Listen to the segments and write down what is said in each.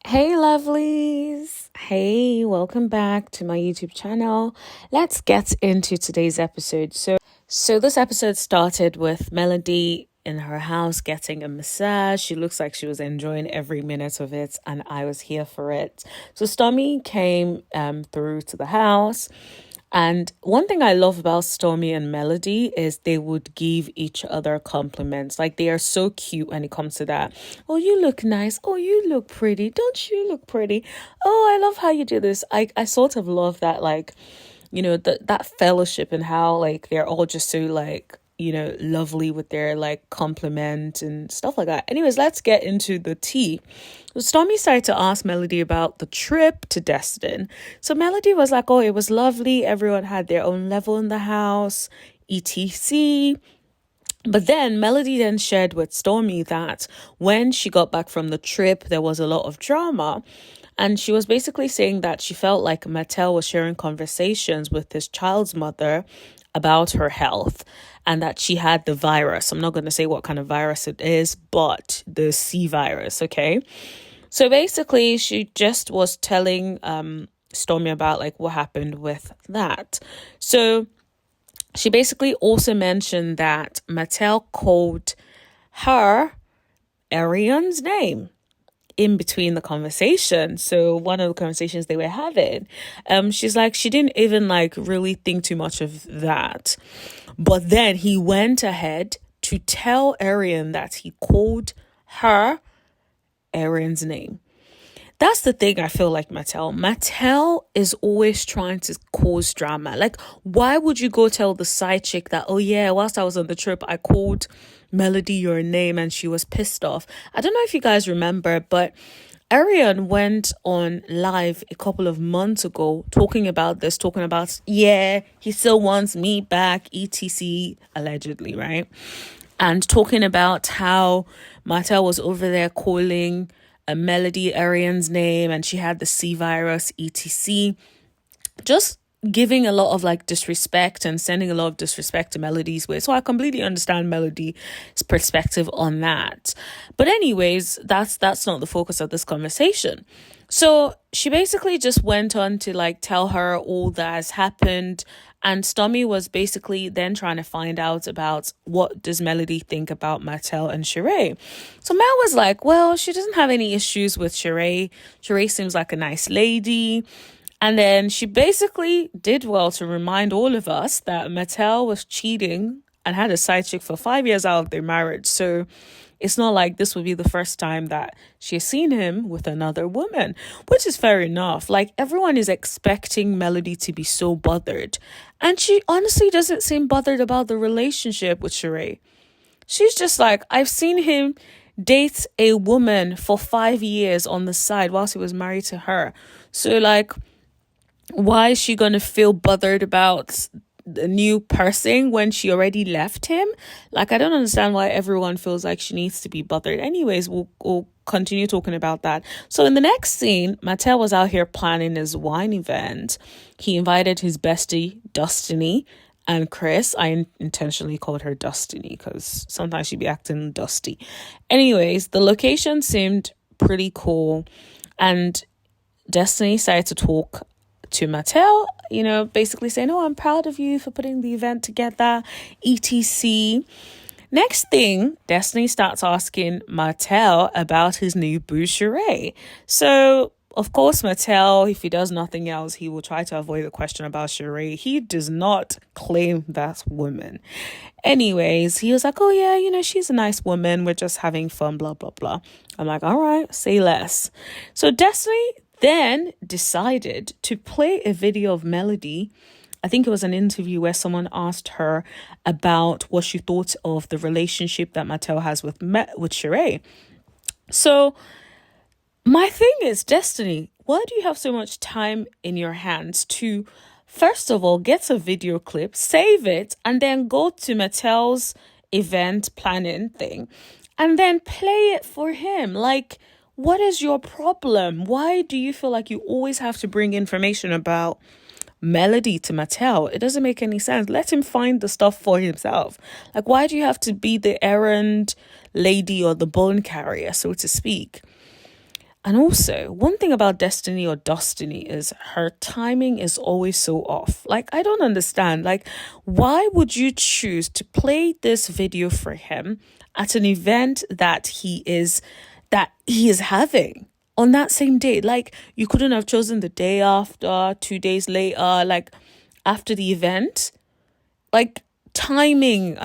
Hey lovelies! Hey, welcome back to my YouTube channel. Let's get into today's episode. So this episode started with Melody in her house getting a massage. She looks like she was enjoying every minute of it, and I was here for it. So Stormy came through to the house. And one thing I love about Stormy and Melody is they would give each other compliments. Like they are so cute when it comes to that. Oh, you look nice. Oh, you look pretty. Don't you look pretty? Oh, I love how you do this. I sort of love that, like, that fellowship and how like they're all just so like lovely with their like compliment and stuff like that. Anyways, let's get into the tea. So Stormy started to ask Melody about the trip to Destin. So Melody was like, oh, it was lovely, everyone had their own level in the house, etc. But then Melody then shared with Stormy that when she got back from the trip, there was a lot of drama. And she was basically saying that she felt like Martel was sharing conversations with this child's mother about her health and that she had the virus. I'm not going to say what kind of virus it is, but the C virus, okay? So basically, she just was telling Stormy about like what happened with that. So she basically also mentioned that Martel called her Arian's name in between the conversation. So one of the conversations they were having, she's like, she didn't even like really think too much of that. But then he went ahead to tell Arian that he called her Arian's name. That's the thing I feel like Martel is always trying to cause drama. Like, why would you go tell the side chick that, oh yeah, whilst I was on the trip, I called Melody your name and she was pissed off? I don't know if you guys remember, but Arian went on live a couple of months ago talking about, yeah, he still wants me back, etc, allegedly, right? And talking about how Martel was over there calling a Melody Arian's name and she had the C virus, etc. Just giving a lot of like disrespect and sending a lot of disrespect to Melody's way. So I completely understand Melody's perspective on that. But anyways, that's not the focus of this conversation. So she basically just went on to like tell her all that has happened. And Stormy was basically then trying to find out about what does Melody think about Martel and Sheree. So Mel was like, well, she doesn't have any issues with Sheree. Sheree seems like a nice lady. And then she basically did well to remind all of us that Martel was cheating and had a side chick for 5 years out of their marriage. So it's not like this would be the first time that she has seen him with another woman, which is fair enough. Like, everyone is expecting Melody to be so bothered. And she honestly doesn't seem bothered about the relationship with Sheree. She's just like, I've seen him date a woman for 5 years on the side whilst he was married to her. So, like, why is she going to feel bothered about the new person when she already left him? Like, I don't understand why everyone feels like she needs to be bothered. Anyways, we'll continue talking about that. So in the next scene, Martel was out here planning his wine event. He invited his bestie, Destiny, and Chris. I intentionally called her Destiny because sometimes she'd be acting dusty. Anyways, the location seemed pretty cool. And Destiny started to talk to Martel, basically saying, oh, I'm proud of you for putting the event together, etc. Next thing, Destiny starts asking Martel about his new boo Sheree. So, of course, Martel, if he does nothing else, he will try to avoid the question about Sheree. He does not claim that woman. Anyways, he was like, oh yeah, she's a nice woman. We're just having fun, blah, blah, blah. I'm like, all right, say less. So Destiny then decided to play a video of Melody. I think it was an interview where someone asked her about what she thought of the relationship that Martel has with Sheree. So my thing is, Destiny, why do you have so much time in your hands to, first of all, get a video clip, save it, and then go to Martel's event planning thing and then play it for him? Like, what is your problem? Why do you feel like you always have to bring information about Melody to Martel? It doesn't make any sense. Let him find the stuff for himself. Like, why do you have to be the errand lady or the bone carrier, so to speak? And also, one thing about Destiny or Destiny is her timing is always so off. Like, I don't understand. Like, why would you choose to play this video for him at an event that he is having on that same day? Like, you couldn't have chosen the day after, 2 days later, like after the event. Like, timing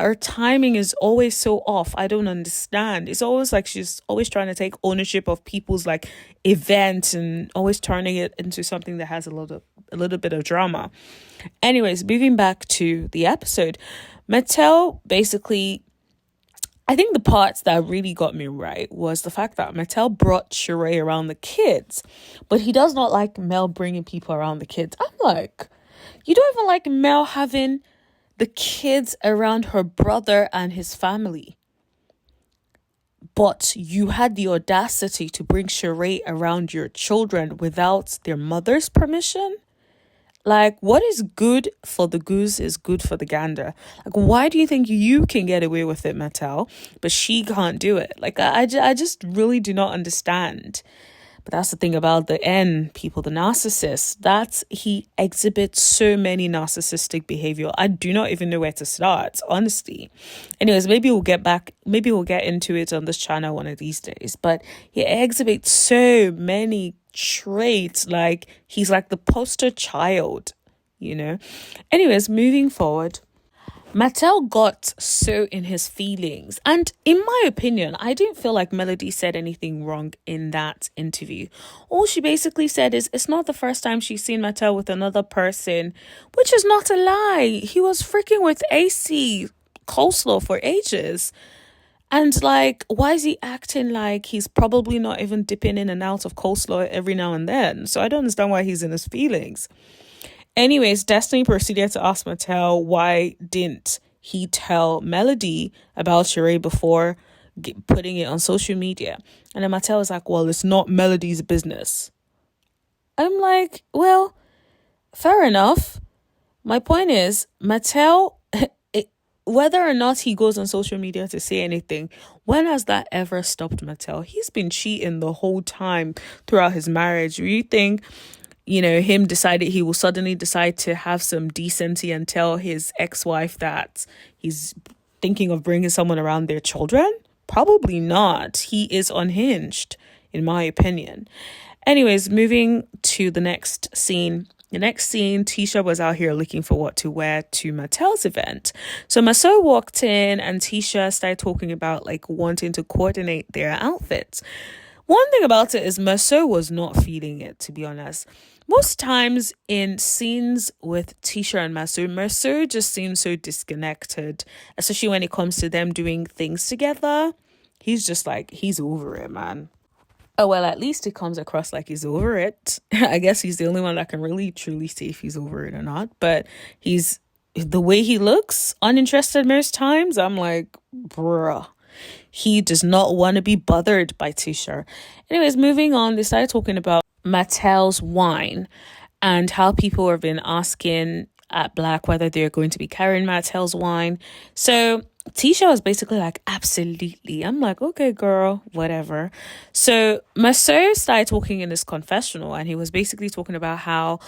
is always so off. I don't understand. It's always like she's always trying to take ownership of people's like events and always turning it into something that has a little bit of drama. Anyways, moving back to the episode, Mattel basically, I think the parts that really got me right was the fact that Mattel brought Sheree around the kids, but he does not like Mel bringing people around the kids. I'm like, you don't even like Mel having the kids around her brother and his family. But you had the audacity to bring Sheree around your children without their mother's permission? Like, what is good for the goose is good for the gander. Like, why do you think you can get away with it, Mattel, but she can't do it? Like, I just really do not understand. But that's the thing about the N people, the narcissists. He exhibits so many narcissistic behavior. I do not even know where to start, honestly. Anyways, maybe we'll get into it on this channel one of these days. But he exhibits so many traits. Like, he's like the poster child, you know? Anyways, moving forward. Martel got so in his feelings. And in my opinion, I didn't feel like Melody said anything wrong in that interview. All she basically said is it's not the first time she's seen Martel with another person, which is not a lie. He was freaking with AC Coleslaw for ages. And like, why is he acting like he's probably not even dipping in and out of coleslaw every now and then? So I don't understand why he's in his feelings. Anyways, Destiny proceeded to ask Martel why didn't he tell Melody about Sheree before putting it on social media. And then Martel was like, well, it's not Melody's business. I'm like, well, fair enough. My point is, Martel, whether or not he goes on social media to say anything, when has that ever stopped Martel? He's been cheating the whole time throughout his marriage. Do you think he will suddenly decide to have some decency and tell his ex-wife that he's thinking of bringing someone around their children? Probably not. He is unhinged, in my opinion. Anyways, moving to the next scene. The next scene, Tisha was out here looking for what to wear to Martel's event. So Marsau walked in and Tisha started talking about like wanting to coordinate their outfits. One thing about it is Marsau was not feeling it, to be honest. Most times in scenes with Tisha and Marsau just seems so disconnected, especially when it comes to them doing things together. He's just like, he's over it, man. Oh, well, at least it comes across like he's over it. I guess he's the only one that can really truly say if he's over it or not. But the way he looks, uninterested most times, I'm like, bruh. He does not want to be bothered by Tisha. Anyways, moving on, they started talking about Martel's wine and how people have been asking at Black whether they're going to be carrying Martel's wine. So Tisha was basically like, absolutely. I'm like, okay, girl, whatever. So Marsau started talking in this confessional and he was basically talking about how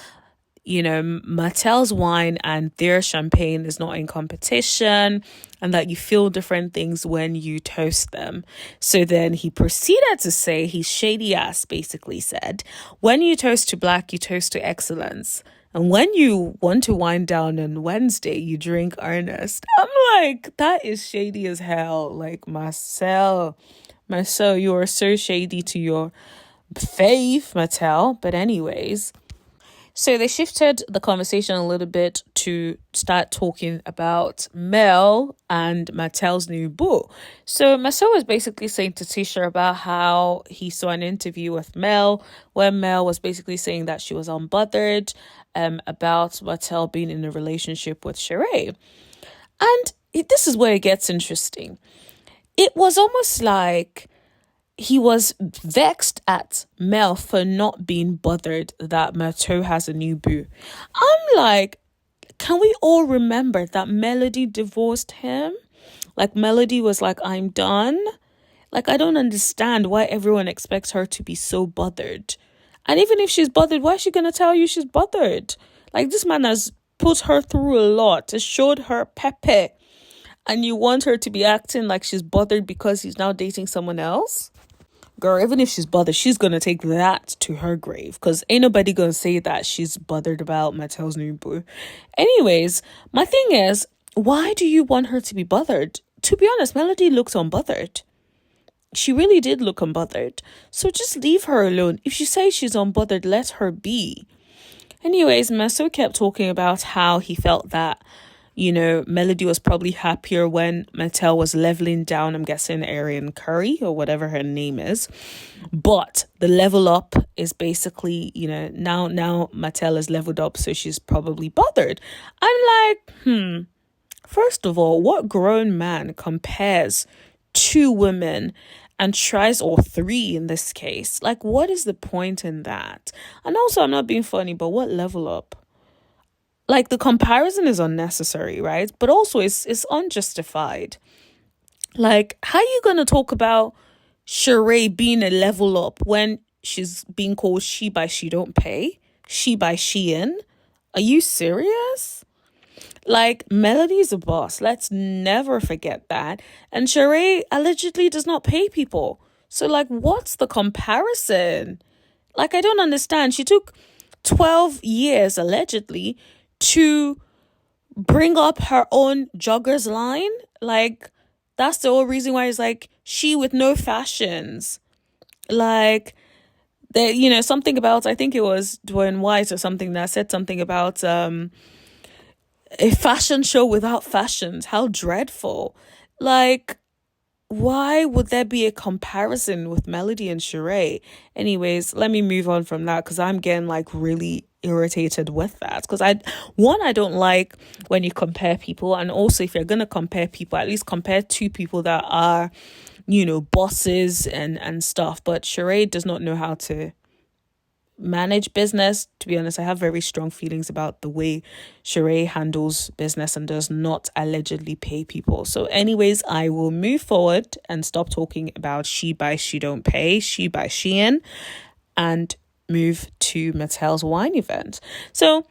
Martel's wine and their champagne is not in competition and that you feel different things when you toast them. So then he proceeded to say, his shady ass basically said, when you toast to Black, you toast to excellence. And when you want to wind down on Wednesday, you drink earnest. I'm like, that is shady as hell. Like, Marcel, you are so shady to your faith, Martel. But anyways, so they shifted the conversation a little bit to start talking about Mel and Martel's new boo. So Marsau was basically saying to Tisha about how he saw an interview with Mel where Mel was basically saying that she was unbothered about Martel being in a relationship with Sheree. And this is where it gets interesting. It was almost like he was vexed at Mel for not being bothered that Martel has a new boo. I'm like, can we all remember that Melody divorced him? Like, Melody was like, I'm done. Like, I don't understand why everyone expects her to be so bothered. And even if she's bothered, why is she going to tell you she's bothered? Like, this man has put her through a lot, has showed her pepe, and you want her to be acting like she's bothered because he's now dating someone else? Girl, even if she's bothered, she's going to take that to her grave, because ain't nobody going to say that she's bothered about Martel's new boo. Anyways, my thing is, why do you want her to be bothered? To be honest, Melody looked unbothered. She really did look unbothered. So just leave her alone. If she says she's unbothered, let her be. Anyways, Marsau kept talking about how he felt that, Melody was probably happier when Martel was leveling down, I'm guessing Arian Curry or whatever her name is. But the level up is basically, now Martel is leveled up, so she's probably bothered. I'm like, first of all, what grown man compares two women and tries, or three in this case? Like, what is the point in that? And also, I'm not being funny, but what level up? Like, the comparison is unnecessary, right? But also it's unjustified. Like, how are you gonna talk about Sheree being a level up when she's being called she by she don't pay? She by she in? Are you serious? Like, Melody's a boss. Let's never forget that. And Sheree allegedly does not pay people. So, like, what's the comparison? Like, I don't understand. She took 12 years, allegedly, to bring up her own joggers line. Like, that's the whole reason why it's like she with no fashions. Like, something about, I think it was Dwayne White or something that said something about a fashion show without fashions. How dreadful. Like, why would there be a comparison with Melody and Sheree? Anyways, let me move on from that, because I'm getting like really irritated with that. Because I don't like when you compare people. And also, if you're going to compare people, at least compare two people that are, bosses and stuff. But Sheree does not know how to manage business. To be honest, I have very strong feelings about the way Sheree handles business and does not allegedly pay people. So anyways, I will move forward and stop talking about she by she don't pay, she by she in, and move to Martel's wine event. So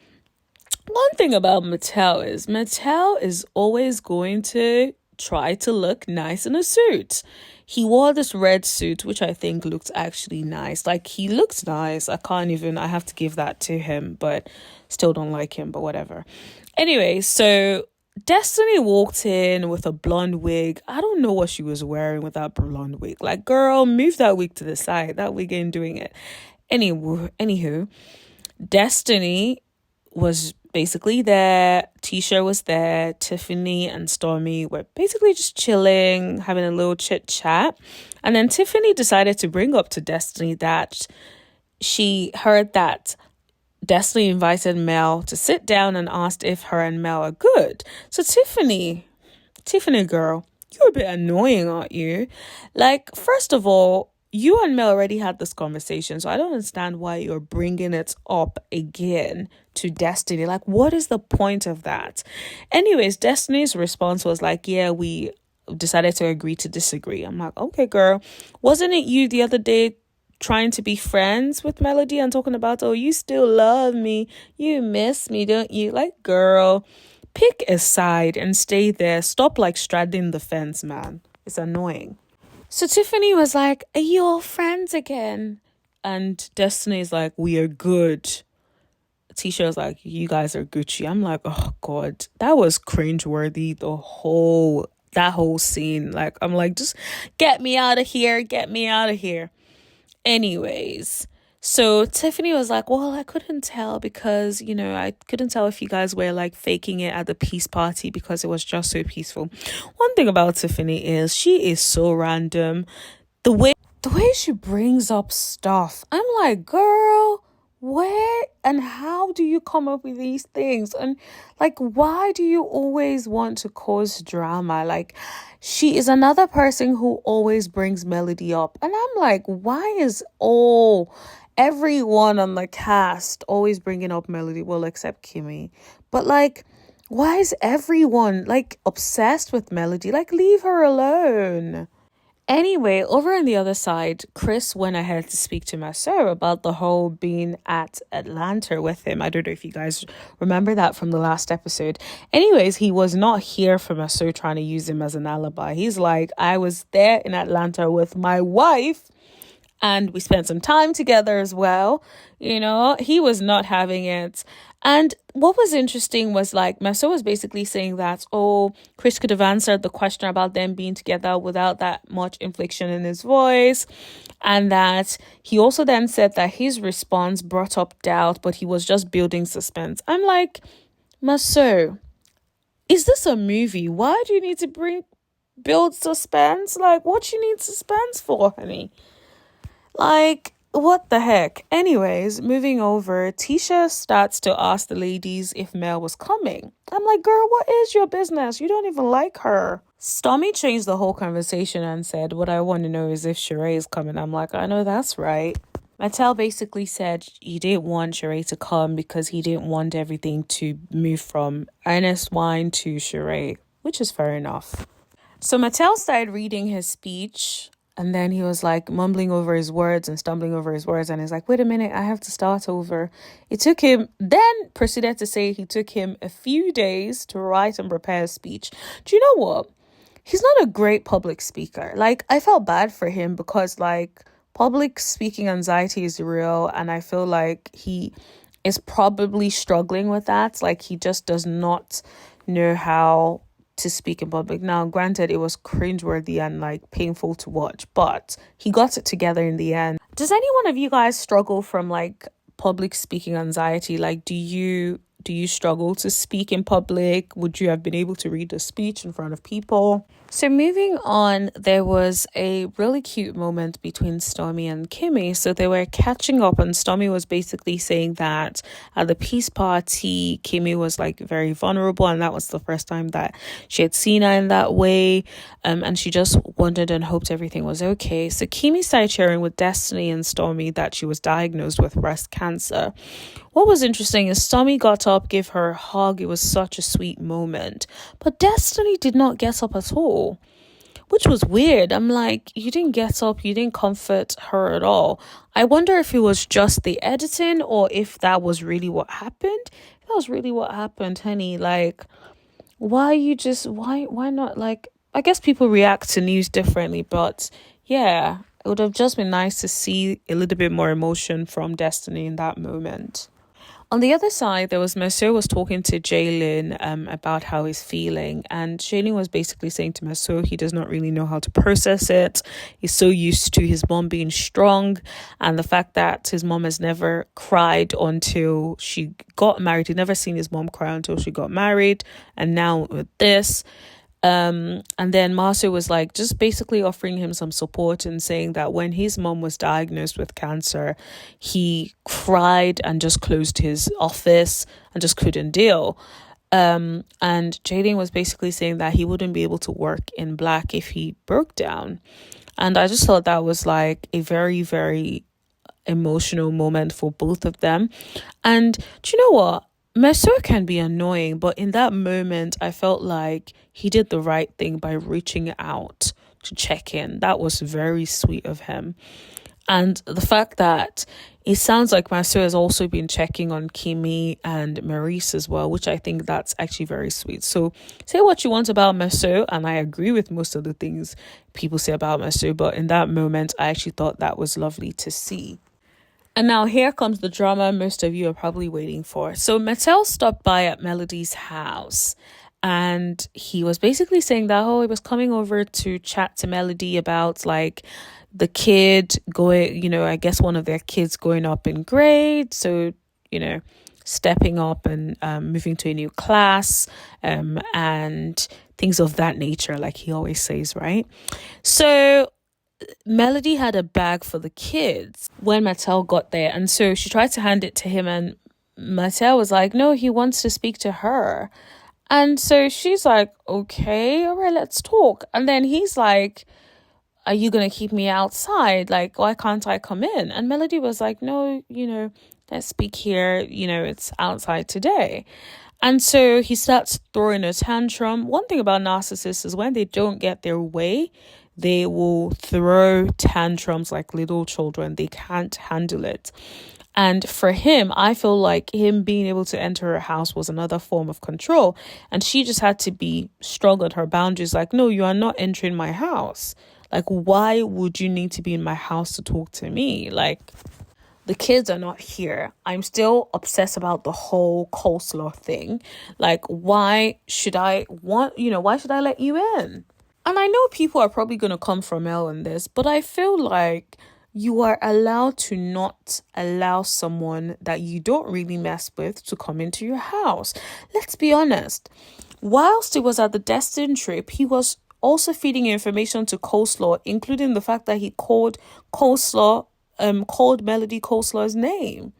one thing about Martel is always going to try to look nice in a suit. He wore this red suit, which I think looked actually nice. Like, he looked nice. I have to give that to him, but still don't like him, but whatever. Anyway, so Destiny walked in with a blonde wig. I don't know what she was wearing with that blonde wig. Like, girl, move that wig to the side. That wig ain't doing it. Anywho, Destiny was basically there. Tisha was there. Tiffany and Stormy were basically just chilling, having a little chit chat. And then Tiffany decided to bring up to Destiny that she heard that Destiny invited Mel to sit down and asked if her and Mel are good. So Tiffany girl, you're a bit annoying, aren't you? Like, first of all, you and Mel already had this conversation, so I don't understand why you're bringing it up again to Destiny. Like, what is the point of that? Anyways, Destiny's response was like, yeah, we decided to agree to disagree. I'm like, okay, girl, wasn't it you the other day trying to be friends with Melody and talking about, oh, you still love me, you miss me, don't you? Like, girl, pick a side and stay there. Stop like straddling the fence, man. It's annoying. So Tiffany was like, are you all friends again? And Destiny's like, we are good. Tisha was like, you guys are Gucci. I'm like, oh God, that was cringeworthy. That whole scene. Like, I'm like, just get me out of here. Get me out of here. Anyways, so Tiffany was like, well, I couldn't tell because, I couldn't tell if you guys were like faking it at the peace party because it was just so peaceful. One thing about Tiffany is she is so random. The way she brings up stuff, I'm like, girl, where and how do you come up with these things? And like, why do you always want to cause drama? Like, she is another person who always brings Melody up. And I'm like, why is everyone on the cast always bringing up Melody? Well, except Kimmy. But like, why is everyone like obsessed with Melody? Like, leave her alone. Anyway, over on the other side, Chris went ahead to speak to Maso about the whole being at Atlanta with him. I don't know if you guys remember that from the last episode. Anyways, he was not here for Maso trying to use him as an alibi. He's like, I was there in Atlanta with my wife and we spent some time together as well. He was not having it. And what was interesting was like Maso was basically saying that, oh, Chris could have answered the question about them being together without that much inflection in his voice. And that he also then said that his response brought up doubt, but he was just building suspense. I'm like, Maso, is this a movie? Why do you need to build suspense? Like, what you need suspense for, honey? Like, what the heck? Anyways, moving over, Tisha starts to ask the ladies if Mel was coming. I'm like, girl, what is your business? You don't even like her. Stormy changed the whole conversation and said, what I want to know is if Sheree is coming. I'm like, I know that's right. Martel basically said he didn't want Sheree to come because he didn't want everything to move from Ernest Wine to Sheree, which is fair enough. So Martel started reading his speech. And then he was like mumbling over his words and stumbling over his words. And he's like, wait a minute, I have to start over. Then proceeded to say he took him a few days to write and prepare a speech. Do you know what? He's not a great public speaker. Like, I felt bad for him because like public speaking anxiety is real. And I feel like he is probably struggling with that. Like, he just does not know how to speak in public. Now, granted, it was cringeworthy and like painful to watch, but he got it together in the end. Does any one of you guys struggle from like public speaking anxiety? Like, do you struggle to speak in public? Would you have been able to read a speech in front of people? So moving on, there was a really cute moment between Stormy and Kimmy. So they were catching up and Stormy was basically saying that at the peace party, Kimmy was like very vulnerable and that was the first time that she had seen her in that way. And she just wondered and hoped everything was okay. So Kimmy started sharing with Destiny and Stormy that she was diagnosed with breast cancer. What was interesting is Stormy got up, gave her a hug. It was such a sweet moment. But Destiny did not get up at all, which was weird. I'm like, you didn't get up, you didn't comfort her at all. I wonder if it was just the editing or if that was really what happened. If that was really what happened, honey, like, why not? Like, I guess people react to news differently, but yeah, it would have just been nice to see a little bit more emotion from Destiny in that moment. On the other side, there was Maso was talking to Jalen about how he's feeling. And Jalen was basically saying to Maso he does not really know how to process it. He's so used to his mom being strong. And the fact that his mom has never cried until she got married. He'd never seen his mom cry until she got married. And now with this. And then Marsau was like just basically offering him some support and saying that when his mom was diagnosed with cancer, he cried and just closed his office and just couldn't deal. And Jaden was basically saying that he wouldn't be able to work in black if he broke down. And I just thought that was like a very, very emotional moment for both of them. And do you know what? Mercer can be annoying, but in that moment, I felt like he did the right thing by reaching out to check in. That was very sweet of him. And the fact that it sounds like Mercer has also been checking on Kimmy and Maurice as well, which I think that's actually very sweet. So say what you want about Mercer, and I agree with most of the things people say about Mercer, but in that moment, I actually thought that was lovely to see. And now here comes the drama most of you are probably waiting for. So Martel stopped by at Melody's house and he was basically saying that, he was coming over to chat to Melody about like the kid going, I guess one of their kids going up in grade. So, stepping up and moving to a new class and things of that nature, like he always says, right? So Melody had a bag for the kids when Martel got there. And so she tried to hand it to him and Martel was like, no, he wants to speak to her. And so she's like, okay, all right, let's talk. And then he's like, are you going to keep me outside? Like, why can't I come in? And Melody was like, no, let's speak here. It's outside today. And so he starts throwing a tantrum. One thing about narcissists is when they don't get their way, they will throw tantrums like little children. They can't handle it. And for him, I feel like him being able to enter her house was another form of control. And she just had to be strong on her boundaries. Like, no, you are not entering my house. Like, why would you need to be in my house to talk to me? Like, the kids are not here. I'm still obsessed about the whole coleslaw thing. Like, why should I let you in? And I know people are probably going to come from Mel on this, but I feel like you are allowed to not allow someone that you don't really mess with to come into your house. Let's be honest. Whilst he was at the Destin trip, he was also feeding information to Coleslaw, including the fact that he called Melody Coleslaw's name.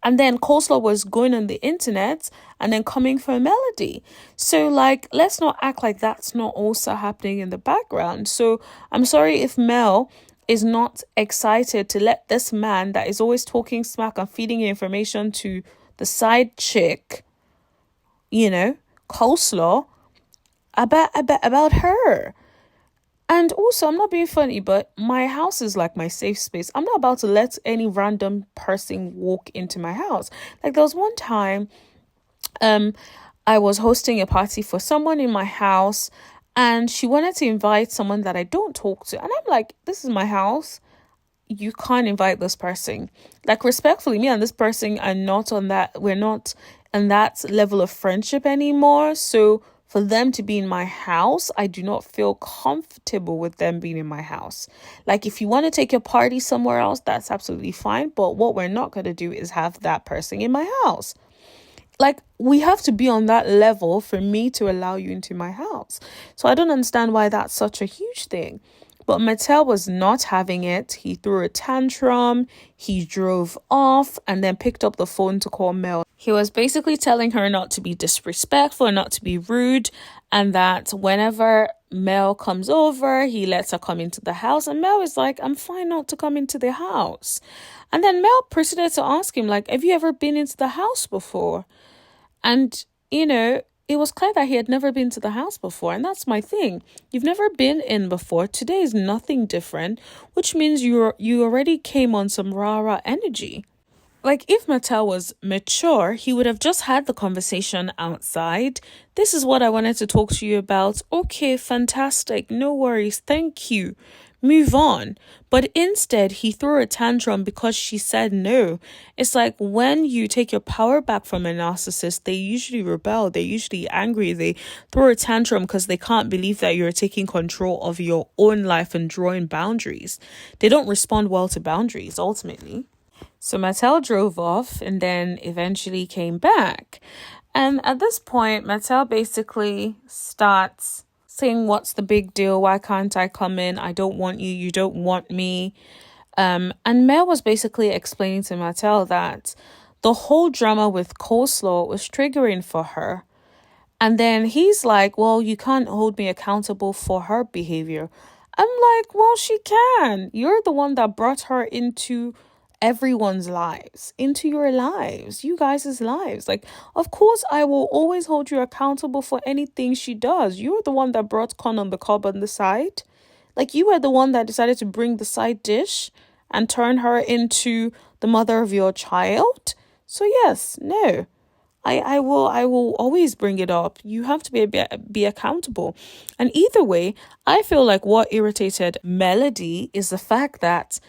And then Coleslaw was going on the internet and then coming for Melody. So, like, let's not act like that's not also happening in the background. So, I'm sorry if Mel is not excited to let this man that is always talking smack and feeding information to the side chick, Coleslaw, about her. And also, I'm not being funny, but my house is like my safe space. I'm not about to let any random person walk into my house. Like, there was one time, I was hosting a party for someone in my house, and she wanted to invite someone that I don't talk to. And I'm like, this is my house. You can't invite this person. Like, respectfully, me and this person are not on that. We're not on that level of friendship anymore. So for them to be in my house, I do not feel comfortable with them being in my house. Like, if you want to take your party somewhere else, that's absolutely fine. But what we're not going to do is have that person in my house. Like, we have to be on that level for me to allow you into my house. So I don't understand why that's such a huge thing. But Martel was not having it. He threw a tantrum, he drove off, and then picked up the phone to call Mel. He was basically telling her not to be disrespectful and not to be rude, and that whenever Mel comes over, he lets her come into the house. And Mel is like, I'm fine not to come into the house. And then Mel proceeded to ask him, like, have you ever been into the house before? And, it was clear that he had never been to the house before. And that's my thing. You've never been in before. Today is nothing different, which means you already came on some rah-rah energy. Like, if Martel was mature, he would have just had the conversation outside. This is what I wanted to talk to you about. Okay, fantastic. No worries. Thank you. Move on. But instead, he threw a tantrum because she said no. It's like when you take your power back from a narcissist, they usually rebel. They're usually angry. They throw a tantrum because they can't believe that you're taking control of your own life and drawing boundaries. They don't respond well to boundaries, ultimately. So Martel drove off and then eventually came back. And at this point, Martel basically starts saying, what's the big deal? Why can't I come in? I don't want you. You don't want me. And Mel was basically explaining to Martel that the whole drama with Coleslaw was triggering for her. And then he's like, well, you can't hold me accountable for her behavior. I'm like, well, she can. You're the one that brought her into everyone's lives, into your lives, you guys' lives. Like, of course, I will always hold you accountable for anything she does. You're the one that brought corn on the cob on the side. Like, you were the one that decided to bring the side dish and turn her into the mother of your child. So yes, no, I will always bring it up. You have to be accountable. And either way, I feel like what irritated Melody is the fact that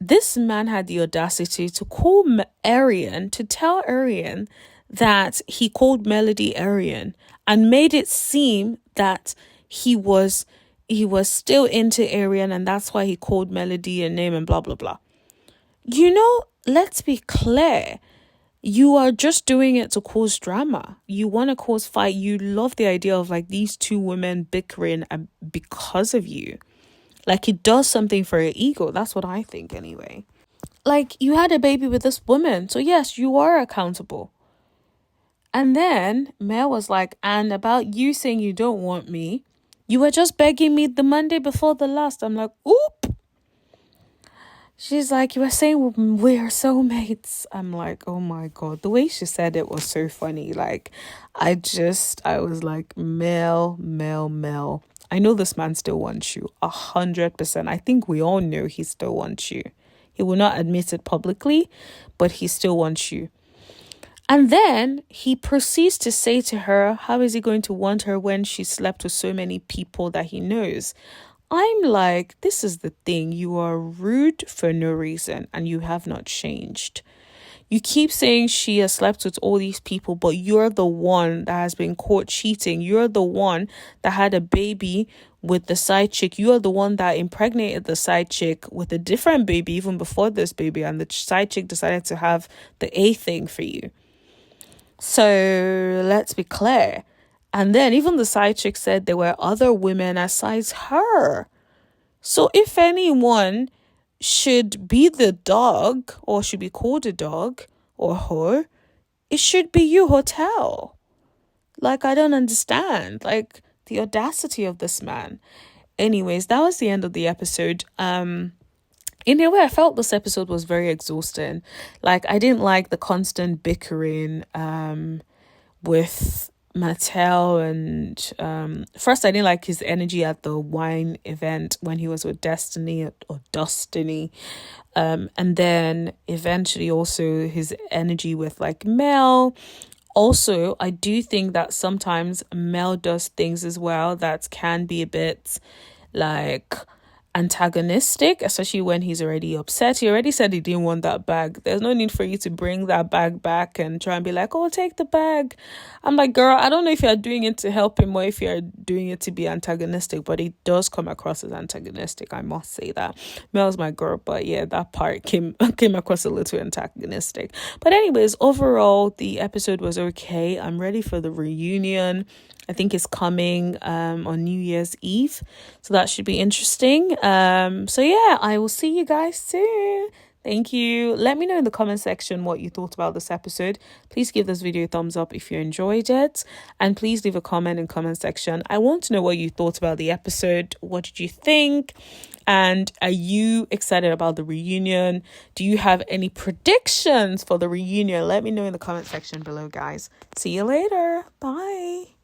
this man had the audacity to call to tell Arian that he called Melody Arian and made it seem that he was still into Arian and that's why he called Melody a name and blah, blah, blah. Let's be clear. You are just doing it to cause drama. You want to cause fight. You love the idea of like these two women bickering because of you. Like, it does something for your ego. That's what I think anyway. Like, you had a baby with this woman. So yes, you are accountable. And then Mel was like, and about you saying you don't want me, you were just begging me the Monday before the last. I'm like, oop. She's like, you were saying we're soulmates. I'm like, oh my God. The way she said it was so funny. Like, I was like, Mel. I know this man still wants you 100%. I think we all know he still wants you. He will not admit it publicly, but he still wants you. And then he proceeds to say to her, how is he going to want her when she slept with so many people that he knows? I'm like, this is the thing. You are rude for no reason and you have not changed. You keep saying she has slept with all these people, but you're the one that has been caught cheating. You're the one that had a baby with the side chick. You're the one that impregnated the side chick with a different baby even before this baby. And the side chick decided to have the A thing for you. So let's be clear. And then even the side chick said there were other women besides her. So if anyone should be the dog or should be called a dog or whore, it should be you, Hotel. Like, I don't understand. Like, the audacity of this man. Anyways, that was the end of the episode. In a way, I felt this episode was very exhausting. Like, I didn't like the constant bickering with Martel, and first I didn't like his energy at the wine event when he was with Destiny or Destiny, and then eventually also his energy with like Mel. Also, I do think that sometimes Mel does things as well that can be a bit like antagonistic, especially when he's already upset. He already said he didn't want that bag. There's no need for you to bring that bag back and try and be like, oh, take the bag. I'm like, girl, I don't know if you're doing it to help him or if you're doing it to be antagonistic, but it does come across as antagonistic. I must say that. Mel's my girl, but yeah, that part came across a little antagonistic. But anyways, overall, the episode was okay. I'm ready for the reunion. I think it's coming on New Year's Eve. So that should be interesting. So yeah, I will see you guys soon. Thank you. Let me know in the comment section what you thought about this episode. Please give this video a thumbs up if you enjoyed it. And please leave a comment in the comment section. I want to know what you thought about the episode. What did you think? And are you excited about the reunion? Do you have any predictions for the reunion? Let me know in the comment section below, guys. See you later. Bye.